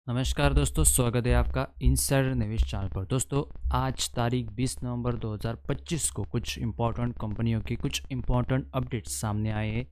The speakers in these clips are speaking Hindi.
नमस्कार दोस्तों, स्वागत है आपका इनसाइडर निवेश चैनल पर। दोस्तों, आज तारीख 20 नवंबर 2025 को कुछ इम्पोर्टेंट कंपनियों के कुछ इम्पोर्टेंट अपडेट्स सामने आए हैं।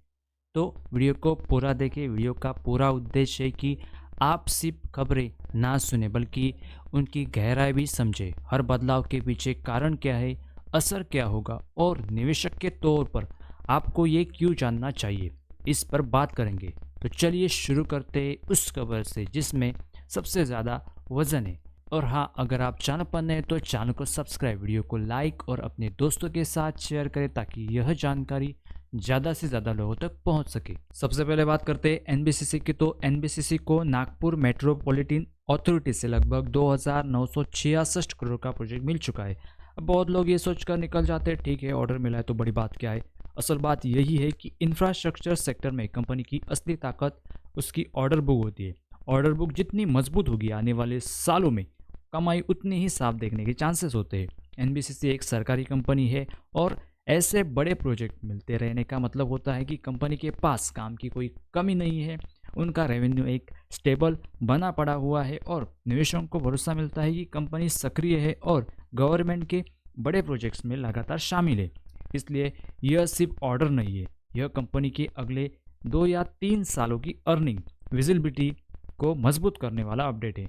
तो वीडियो को पूरा देखें। वीडियो का पूरा उद्देश्य है कि आप सिर्फ खबरें ना सुने बल्कि उनकी गहराई भी समझें। हर बदलाव के पीछे कारण क्या है, असर क्या होगा और निवेशक के तौर पर आपको ये क्यों जानना चाहिए, इस पर बात करेंगे। तो चलिए शुरू करते हैं उस खबर से जिसमें सबसे ज़्यादा वजन है। और हाँ, अगर आप चैनल पर नए हैं तो चैनल को सब्सक्राइब, वीडियो को लाइक और अपने दोस्तों के साथ शेयर करें ताकि यह जानकारी ज़्यादा से ज़्यादा लोगों तक पहुंच सके। सबसे पहले बात करते हैं एनबीसीसी की। तो एनबीसीसी को नागपुर मेट्रोपॉलिटन अथॉरिटी से लगभग 2,966 करोड़ का प्रोजेक्ट मिल चुका है। अब बहुत लोग ये सोचकर निकल जाते हैं, ठीक है ऑर्डर मिला है तो बड़ी बात क्या है। असल बात यही है कि इंफ्रास्ट्रक्चर सेक्टर में कंपनी की असली ताकत उसकी ऑर्डर बुक होती है। ऑर्डर बुक जितनी मजबूत होगी, आने वाले सालों में कमाई उतनी ही साफ देखने के चांसेस होते हैं। एनबीसीसी एक सरकारी कंपनी है और ऐसे बड़े प्रोजेक्ट मिलते रहने का मतलब होता है कि कंपनी के पास काम की कोई कमी नहीं है। उनका रेवेन्यू एक स्टेबल बना पड़ा हुआ है और निवेशकों को भरोसा मिलता है कि कंपनी सक्रिय है और गवर्नमेंट के बड़े प्रोजेक्ट्स में लगातार शामिल है। इसलिए यह सिर्फ ऑर्डर नहीं है, यह कंपनी के अगले 2 या 3 सालों की अर्निंग विजिबिलिटी को मजबूत करने वाला अपडेट है।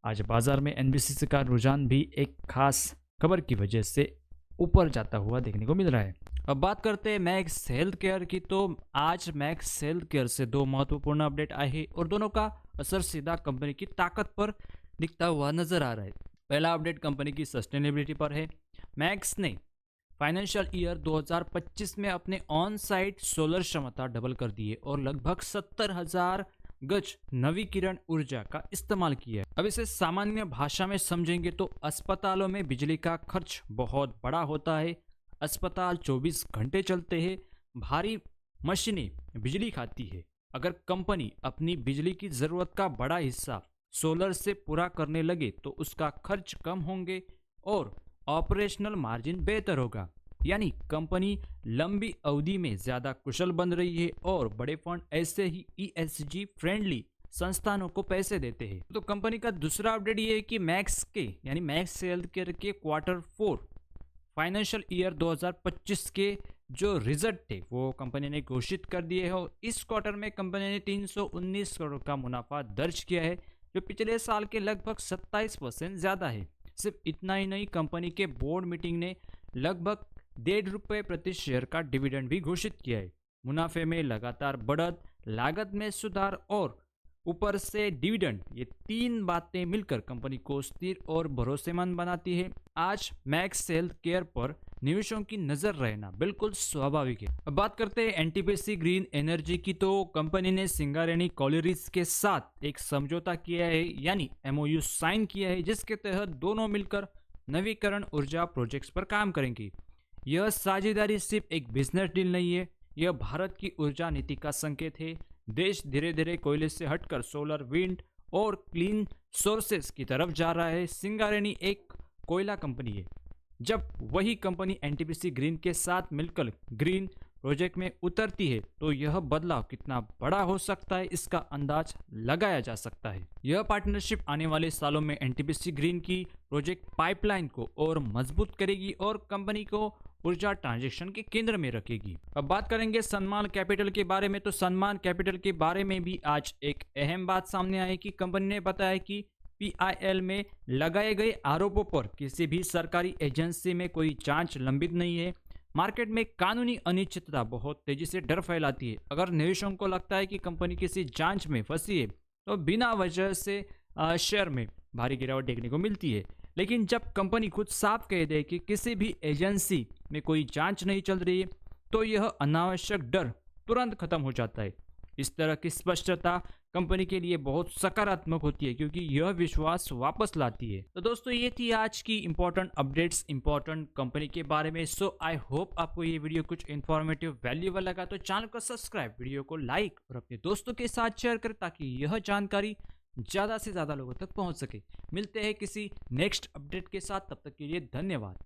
आज बाजार में एनबीसीसी का रुझान भी एक खास खबर की वजह से ऊपर जाता हुआ देखने को मिल रहा है। अब बात करते हैं मैक्स हेल्थ केयर की। तो आज मैक्स हेल्थ केयर से दो महत्वपूर्ण अपडेट आए हैं और दोनों का असर सीधा कंपनी की ताकत पर दिखता हुआ नजर आ रहा है। पहला अपडेट कंपनी की सस्टेनेबिलिटी पर है। मैक्स ने फाइनेंशियल ईयर 2025 में अपने ऑन साइट सोलर क्षमता डबल कर दी है और लगभग 70,000 गज नवीकरण ऊर्जा का इस्तेमाल किया है। अब इसे सामान्य भाषा में समझेंगे तो अस्पतालों में बिजली का खर्च बहुत बड़ा होता है। अस्पताल 24 घंटे चलते हैं, भारी मशीनें बिजली खाती है। अगर कंपनी अपनी बिजली की जरूरत का बड़ा हिस्सा सोलर से पूरा करने लगे तो उसका खर्च कम होंगे और ऑपरेशनल मार्जिन बेहतर होगा। यानी कंपनी लंबी अवधि में ज्यादा कुशल बन रही है और बड़े फंड ऐसे ही ईएसजी फ्रेंडली संस्थानों को पैसे देते हैं। तो कंपनी का दूसरा अपडेट ये है कि मैक्स के यानी मैक्स हेल्थ केयर के Q4 फाइनेंशियल ईयर 2025 के जो रिजल्ट थे वो कंपनी ने घोषित कर दिए हैं और इस क्वार्टर में कंपनी ने 319 करोड़ का मुनाफा दर्ज किया है, जो पिछले साल के लगभग 27% ज्यादा है। सिर्फ इतना ही नहीं, कंपनी के बोर्ड मीटिंग ने लगभग ₹1.5 प्रति शेयर का डिविडेंड भी घोषित किया है। मुनाफे में लगातार बढ़त, लागत में सुधार और ऊपर से डिविडेंड, ये तीन बातें मिलकर कंपनी को स्थिर और भरोसेमंद बनाती है। आज मैक्स हेल्थ केयर पर निवेशों की नजर रहना बिल्कुल स्वाभाविक है। अब बात करते हैं एनटीपीसी ग्रीन एनर्जी की। तो कंपनी ने सिंगारेनी कॉलेरिस के साथ एक समझौता किया है यानी एमओयू साइन किया है, जिसके तहत दोनों मिलकर नवीकरण ऊर्जा प्रोजेक्ट्स पर काम करेंगे। यह साझेदारी सिर्फ एक बिजनेस डील नहीं है, यह भारत की ऊर्जा नीति का संकेत है। देश धीरे धीरे कोयले से हटकर सोलर, विंड और क्लीन सोर्सेस की तरफ जा रहा है। सिंगारेनी एक कोयला कंपनी है, जब वही कंपनी एनटीपीसी ग्रीन के साथ मिलकर ग्रीन प्रोजेक्ट में उतरती है तो यह बदलाव कितना बड़ा हो सकता है इसका अंदाज लगाया जा सकता है। यह पार्टनरशिप आने वाले सालों में एनटीपीसी ग्रीन की प्रोजेक्ट पाइपलाइन को और मजबूत करेगी और कंपनी को ऊर्जा ट्रांजैक्शन के केंद्र में रखेगी। अब बात करेंगे सनमान कैपिटल के बारे में। तो सनमान कैपिटल के बारे में भी आज एक अहम बात सामने आई कि कंपनी ने बताया कि पीआईएल में लगाए गए आरोपों पर किसी भी सरकारी एजेंसी में कोई जांच लंबित नहीं है। मार्केट में कानूनी अनिश्चितता बहुत तेजी से डर फैलाती है। अगर निवेशकों को लगता है कि कंपनी किसी जांच में फंसी है तो बिना वजह से शेयर में भारी गिरावट देखने को मिलती है। लेकिन जब कंपनी खुद साफ कह दे कि किसी भी एजेंसी में कोई जांच नहीं चल रही है तो यह अनावश्यक डर तुरंत खत्म हो जाता है। इस तरह की स्पष्टता कंपनी के लिए बहुत सकारात्मक होती है क्योंकि यह विश्वास वापस लाती है। तो दोस्तों, ये थी आज की इंपॉर्टेंट अपडेट्स इंपॉर्टेंट कंपनी के बारे में। सो आई होप आपको ये वीडियो कुछ इन्फॉर्मेटिव वैल्यूएबल लगा। तो चैनल को सब्सक्राइब, वीडियो को लाइक और अपने दोस्तों के साथ शेयर करें ताकि यह जानकारी ज़्यादा से ज़्यादा लोगों तक पहुंच सके। मिलते हैं किसी नेक्स्ट अपडेट के साथ, तब तक के लिए धन्यवाद।